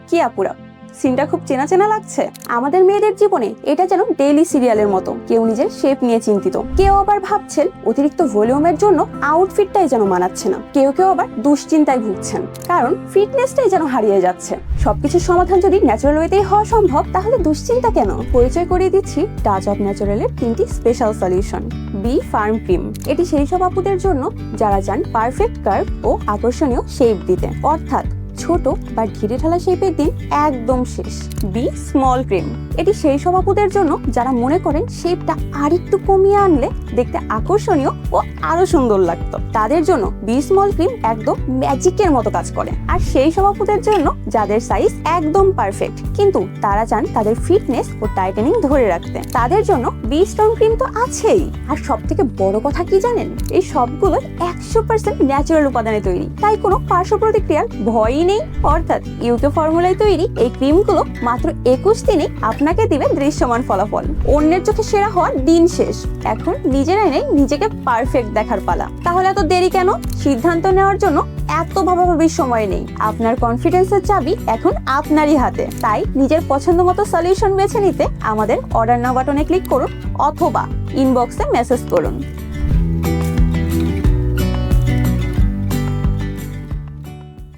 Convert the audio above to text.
কি আপুরা, সিনটা খুব চেনা চেনা লাগছে। আমাদের মেয়েদের জীবনে এটা যেন ডেইলি সিরিয়ালের মতো। কেউ নিজের শেপ নিয়ে চিন্তিত, কেউ আবার ভাবছেন অতিরিক্ত ভলিউমের জন্য আউটফিটটাই যেন মানাচ্ছে না, কেউ কেউ আবার দুশ্চিন্তায় ভুগছেন কারণ ফিটনেসটাই যেন হারিয়ে যাচ্ছে। সবকিছুর সমাধান যদি ন্যাচারাল ওয়েতেই হওয়া সম্ভব, তাহলে দুশ্চিন্তা কেন? পরিচয় করিয়ে দিচ্ছি টাচ অফ ন্যাচারালের 3টি special solution. B firm cream, এটি সেই সব আপুদের জন্য যারা চান পারফেক্ট কার্ভ ও আকর্ষণীয় শেপ দিতে, অর্থাৎ ছোট বা ঢিলে ঢালা শেপের দিন একদম শেষ। বি স্মল ক্রিম, এটি সেই সব আপুদের জন্য যারা মনে করেন শেপটা আর একটু কমিয়ে আনলে দেখতে আকর্ষণীয় ও আরো সুন্দর লাগতো, তাদের জন্য বি স্মল ক্রিম একদম ম্যাজিকের মতো কাজ করে। আর সেই সব আপুদের জন্য যাদের সাইজ একদম পারফেক্ট কিন্তু তারা চান তাদের ফিটনেস ও টাইটেনিং ধরে রাখতে, তাদের জন্য বি স্ট্রং ক্রিম তো আছেই। আর সব থেকে বড় কথা কি জানেন, এই সবগুলো 100% ন্যাচারাল উপাদানে তৈরি, তাই কোনো পার্শ্ব প্রতিক্রিয়ার ভয়ই নেই। অর্থাৎ ইউকে ফর্মুলায় তৈরি এই ক্রিমগুলো মাত্র 21 দিনে আপনাকে দিবে দৃশ্যমান ফলাফল। অন্যের চোখে সেরা হওয়ার দিন শেষ, এখন নিজের আইনে নিজেকে পারফেক্ট দেখার পালা। তাহলে এত দেরি কেন? সিদ্ধান্ত নেওয়ার জন্য এত ভাবাভাবির সময় নেই। আপনার কনফিডেন্সের চাবি এখন আপনারই হাতে। তাই নিজের পছন্দ মতো সলিউশন বেছে নিতে আমাদের অর্ডার নাও বাটনে ক্লিক করুন অথবা ইনবক্সে মেসেজ করুন।